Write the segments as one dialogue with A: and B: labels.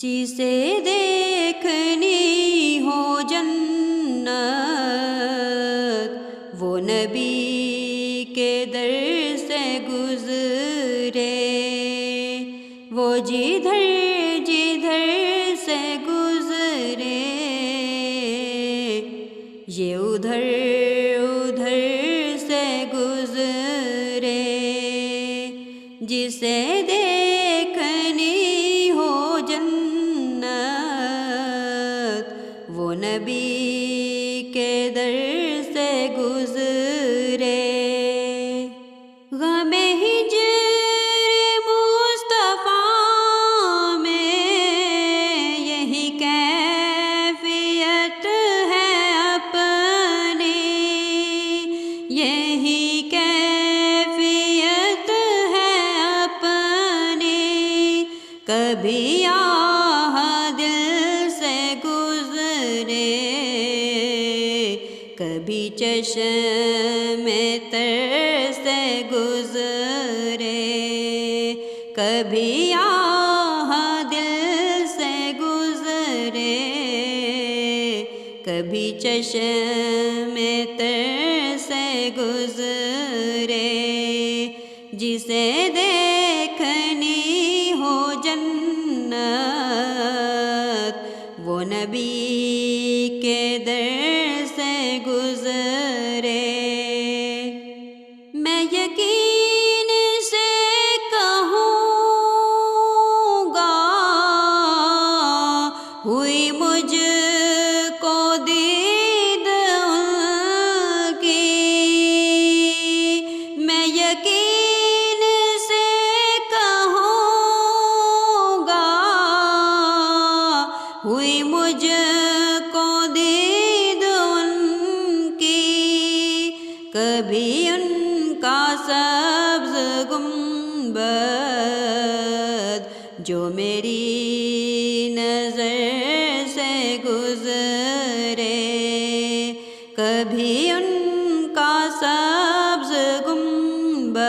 A: جسے دیکھنی ہو جنت وہ نبی کے در سے گزرے، وہ جدھر جدھر سے گزرے یہ ادھر ادھر سے گزرے، جسے دیکھنی ہو جنت وہ نبی کے در سے گزرے۔ غم ہجر مصطفیٰ میں یہی کیفیت ہے اپنی، یہی کیفیت ہے اپنی، کبھی آہ دل سے گزرے، کبھی چشم تر سے گزرے، کبھی آہ دل سے گزرے، کبھی چشم تر سے گزرے، جسے دیکھنی ہو جنت وہ نبی کے در سے گزرے۔ میں یقین سے کہوں گا ہوئی مجھ کو دید ان کی، میں یقین سے کہوں گا ہوئی مجھ کو دید ان کی، کبھی ان کا سبز گنبد جو میری نظر سے گزرے، کبھی ان کا سبز گنبد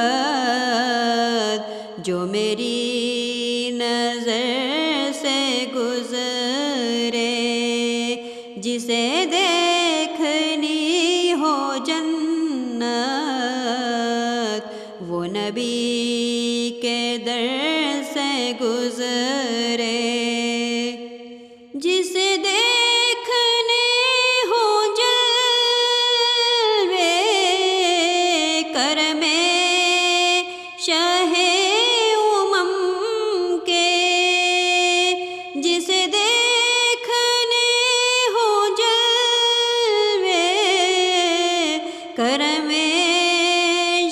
A: جو میری نظر سے گزرے، جسے دیکھنی ہو جنت وہ نبی کے در سے گزرے، جسے دیکھنے ہو جلوے کرم شاہ امم کے، جسے دیکھنے ہو جلوے کرم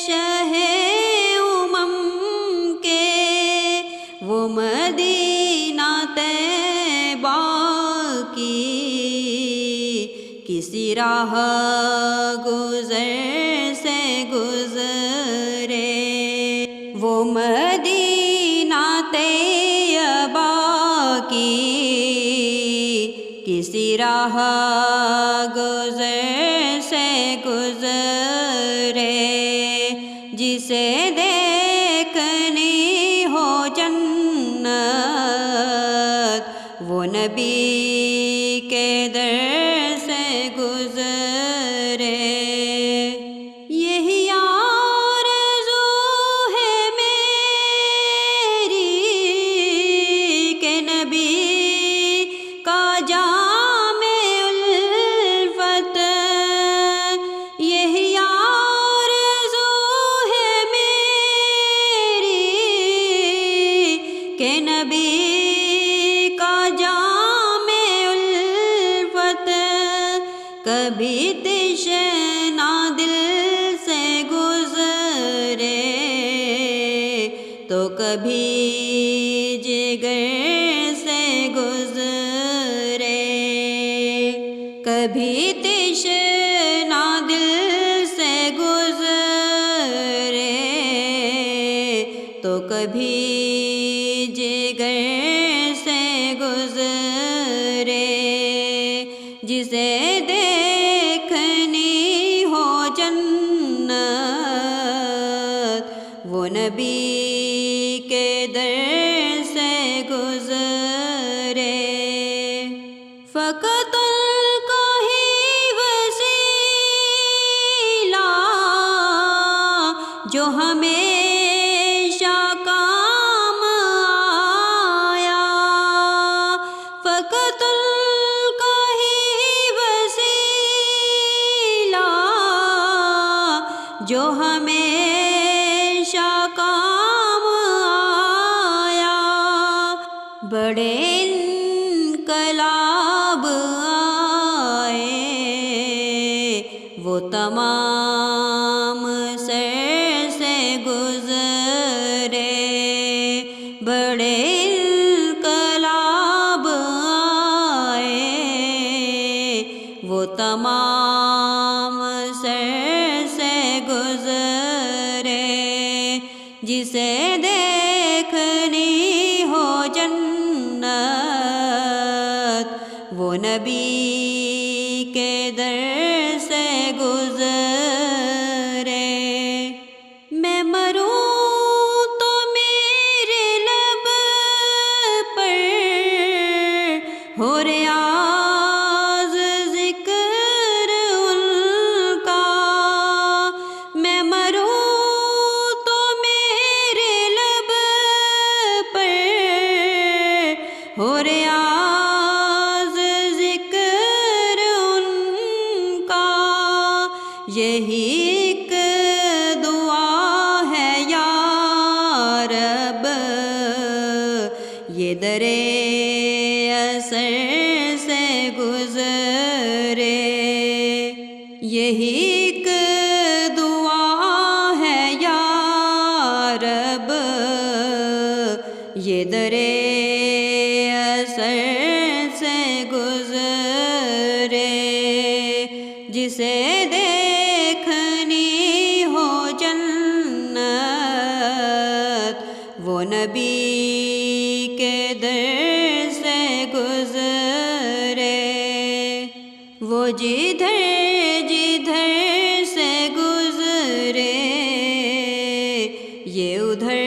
A: شاہ امم کے، وہ مدینہ طیبہ کی کسی راہ گزر سے گزرے، وہ مدینہ طیبہ کی کسی راہ گزر سے گزرے، جسے دیکھنی ہو جنت وہ نبی کے در سے گزرے۔ یہی آرزو ہے میری کہ نبی کا جام الفت، یہی آرزو ہے میری کہ نبی کا جام الفت، کبھی تشنا دل سے گزرے تو کبھی جگر سے گزرے، کبھی تشنا دل سے گزرے تو کبھی جگر سے گزرے، جسے دیکھنی ہو جنت وہ نبی کے در سے گزرے۔ فقط ان کا ہی وسیلہ جو ہمیشہ کام آیا، فقط ان کا ہی وسیلہ جو ہمیشہ کام آیا۔ بڑے انقلاب آئے وہ تمام سر سے گزرے، بڑے انقلاب آئے وہ تمام سر سے گزرے، جسے دیکھنی ہو جنت وہ نبی کے در سے گزرے۔ میں مروں تو میرے لب پر ہو ریاض ذکر ان کا، میں مروں تو میرے لب پر ہو ریاض ذکر ان کا۔ یہی ایک دعا ہے یا رب، یہ درے اثر سے گزرے، یہی ایک دعا ہے یا رب، یہ درے اثر سے گزرے، جسے دیکھنی ہو جنت وہ نبی کے در سے گزرے، وہ جدھر جدھر سے گزرے یہ ادھر